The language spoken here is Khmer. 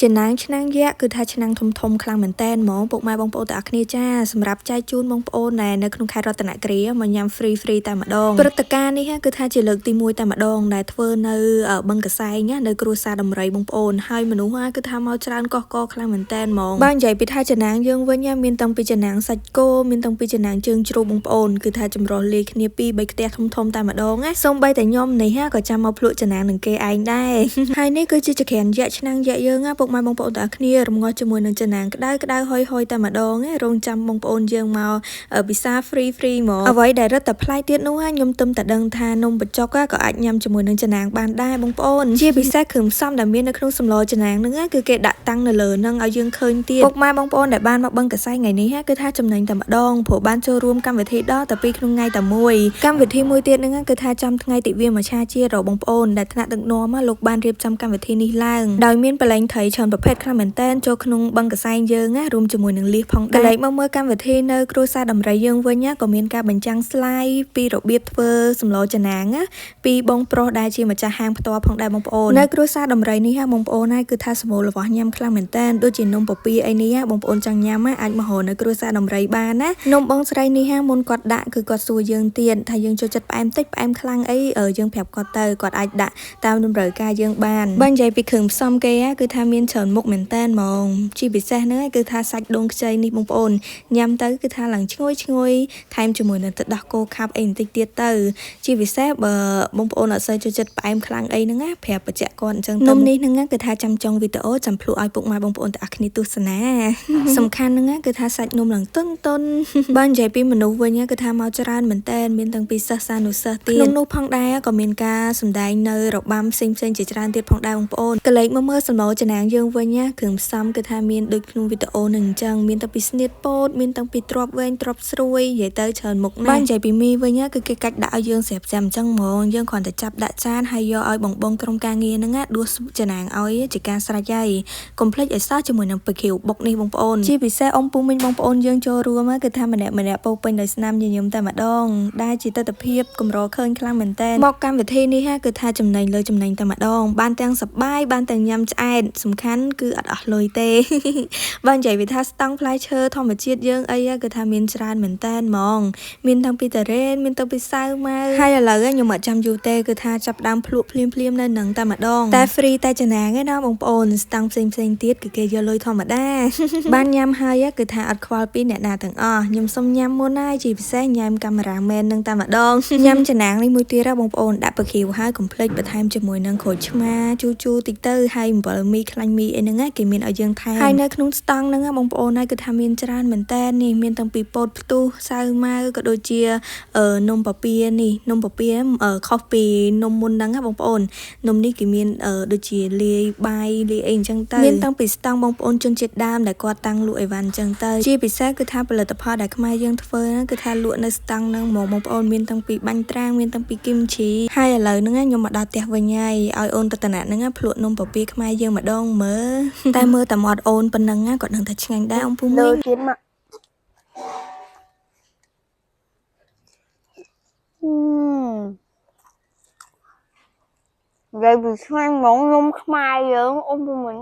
ចំណាំងឆ្នាំងយៈគឺថាឆ្នាំងធំៗខ្លាំងមែនតែនហ្មងពុកម៉ែបងប្អូនទាំងអស់គ្នាចាសម្រាប់ចែកជូនបងប្អូនដែលនៅក្នុងខេត្តរតនគិរីមកញ៉ាំ free តែម្ដងព្រឹត្តិការណ៍នេះគឺថាជាលើកទី1តែម្ដងដែលធ្វើនៅបឹងកសែងនៅគ្រួសារដំរីបងប្អូនហើយមនុស្សគឺថាមកច្រើនកកខ្លាំងមែនតែនហ្មងបើនិយាយពីថាចំណាំងយើងវិញមានតាំងពីចំណាំងសាច់គោមានតាំងពីចំណាំងជើងជ្រូកបងប្អូនគឺថាចម្រុះលាយគ្នា2 3ខ្ទះធំតែម្ដងណាសូម្បីតែខ្ញុំនេះក៏ចាំមកភ្លក់ចំណាំងនឹងគេឯងដែរហើយនេះគឺជាចក្រានយៈឆ្នាំងយៈយើងពុកម៉ែបងប្អូនទាំងអស់គ្នារំងាស់ជាមួយនឹងចំណាំងក្តៅហុយតែម្ដងរងចាំបងប្អូនយើងមកពិសា free មកអ្វីដែលរឹតតែប្លែកទៀតនោះខ្ញុំទឹមតែដឹងថានំបញ្ចុកក៏អាចញ៉ាំជាមួយនឹងចំណាំងបានដែរបងប្អូនជាពិសេសគ្រឿងផ្សំដែលមាននៅក្នុងសម្លចំណាំងហ្នឹងគឺគេដាក់តាំងនៅលើហ្នឹងឲ្យយើងឃើញទៀតពុកម៉ែបងប្អូនដែលបានមកបឹងកសែងថ្ងៃនេះគឺថាចំណេញតែម្ដងព្រោះបានចូលរួមកម្មវិធីដល់តែ2ក្នុងថ្ងៃតែមួយកម្មវិធីមួយទៀតហ្នឹងគឺថាចាំថ្ងៃទិវាមច្ឆាជាតិរបស់បងប្អូនដែលថ្នាក់ដឹកនាំលោកបានរៀបចំកម្មវិធីនេះឡើងដោយមានបលែងត្រីច្រើនប្រភេទខ្លាំងមែនតែនចូលក្នុងបឹងកសែងយើងរួមជាមួយនឹងលៀសផងដែរកន្លែងមកមើលកម្មវិធីនៅគ្រួសារដំរីយើងវិញក៏មានការបញ្ចាំងស្លាយពីរបៀបធ្វើសម្លចំណាំងពីបងប្រុសដែលជាម្ចាស់ហាងផ្ទាល់ផងដែរបងប្អូននៅគ្រួសារដំរីនេះបងប្អូនគឺថាសម្បូរល្វាស់ញ៉ាំខ្លាំងមែនតែនដូចជានំពពាអីនេះបងប្អូនចង់ញ៉ាំអាចមកហៅនៅគ្រួសារដំរីបានណានំបងស្រីនេះមុនគាត់ដាក់គឺគាត់សួរយើងទៀតថាយើងចូលចិត្តផ្អែមតិចផ្អែមខ្លាំងអីយើងប្រាប់គាត់ទៅគាត់អាចដាក់តាមតម្រូវការយើងបានបើនិយាយពីគ្រឿងផ្សំគេគឺថាមានច្រើនមុខមែនតែនហ្មងជាពិសេសហ្នឹងគឺថាសាច់ដូងខ្ចីនេះបងប្អូនញ៉ាំទៅគឺថាឡើងឈ្ងុយថែមជាមួយនឹងទឹកដោះគោខាប់អីបន្តិចទៀតទៅជាពិសេសបើបងប្អូនអត់សូវចូលចិត្តផ្អែមខ្លាំងអីហ្នឹងប្រាប់បញ្ជាក់គាត់អញ្ចឹងទៅនំនេះហ្នឹងគឺថាចាំចុងវីដេអូចាំភ្លក់ឲ្យពុកម៉ែបងប្អូនទាំងអស់គ្នាទស្សនាសំខាន់ហ្នឹងគឺថាសាច់នំឡើងទន់បើនិយាយពីមនុស្សវិញគឺថាមកច្រើនមែនតែនមានទាំងពីសិស្សសានុសិស្សទៀតក្នុងនោះផងដែរក៏មានការសម្ដែងនៅរបាំផ្សេងជាច្រើនទៀតផងដែរបងប្អូនកលេចមកមើលសម្លចំណាំងយើងវិញគ្រឿងផ្សំគឺថាមានដូចក្នុងវីដេអូនឹងអញ្ចឹងមានតាំងពីស្នៀតពោតមានតាំងពីទ្រាប់វែងទ្រាប់ស្រួយនិយាយទៅច្រើនមុខណាស់បើនិយាយពីមីវិញគឺគេកាច់ដាក់ឲ្យយើងស្រាប់អញ្ចឹងហ្មងយើងគ្រាន់តែចាប់ដាក់ចានហើយយកឲ្យបងក្រុមការងារហ្នឹងដួសចំណាំងឲ្យជាការស្រេចហើយកុំភ្លេចឲ្យសោះជាមួយនឹងពឃីវបុកនេះបងប្អូនជាពិសេសអ៊ំពូមីងបងប្អូនយើងចូលរួមគឺថាម្នាក់ពោពេញដោយស្នាមញញឹមតែម្ដងដែលជាទស្សនភាពកម្រឃើញខ្លាំងមែនតើមកកម្មវិធីនេះគឺថាចំណេញលើចំណេញតែម្ដងបានទាំងសប្បាយបានទាំងញ៉ាំឆ្អែតសំខាន់គឺអត់អស់លុយទេបើនិយាយវាថាស្តង់ផ្លែឈើធម្មជាតិយើងអីគឺថាមានច្រើនមែនតើហ្មងមានតាំងពីតារ៉េនមានតាំងពីសាវម៉ាវហើយឥឡូវខ្ញុំអត់ចាំយូរទេគឺថាចាប់ដើមភ្លក់ភ្លាមនៅនឹងតែម្ដងតែ free តែចំណាំងឯណាបងប្អូនស្តង់ផ្សេងទៀតគឺគេយកលុយធម្មតាបានញ៉ាំហើយគឺថាអត់ខ្វល់ពីអ្នកណាទាំងអស់ខ្ញុំសុំញ៉ាំមុនហើយជាពិសេសញ៉ាំកាមេរ៉ាមែននឹងតែម្ដងញ៉ាំចំណាំងនេះមួយទៀតបងប្អូនដាក់ពឃីវហើយកុំភ្លេចបន្ថែមជាមួយនឹងក្រូចឆ្មាជូរតិចទៅហើយអំបិលមីខ្លាញ់មីអីហ្នឹងគេមានឲ្យយើងថែមហើយនៅក្នុងស្តង់ហ្នឹងបងប្អូនគឺថាមានច្រើនមែនតើនេះមានតាំងពីពោតផ្ទុះសាវម៉ាវក៏ដូចជានំពពានេះនំពពាខុសពីនំមុនហ្នឹងបងប្អូននំនេះគេមានដូចជាលាយបាយលាយអីអញ្ចឹងទៅមានតាំងពីស្តង់បងប្អូនជនជាតិដើមដែលគាត់តាំងលក់អីវ៉ាន់អញ្ចឹងទៅជាពិសេសគឺថាផលិតផលដែលខ្មែរយើងធ្វើគឺថាលក់នៅស្តង់ហ្នឹងបងប្អូនមានតាំងពីបាញ់ត្រាំងមានតាំងពីគីមជីហើយឥឡូវហ្នឹងខ្ញុំមកដល់ផ្ទះវិញហើយឲ្យអូនរតនាហ្នឹងភ្លក់នំពពាខ្មែរយើងម្ដងមើលតែមើលតែមាត់អូនប៉ុណ្ណឹងក៏ដឹងថាឆ្ងាញ់ដែរអំពូមីងទៀតមកនិយាយពីឆ្ងាញ់ហ្មងនំខ្មែរយើងអ៊ំពូមីង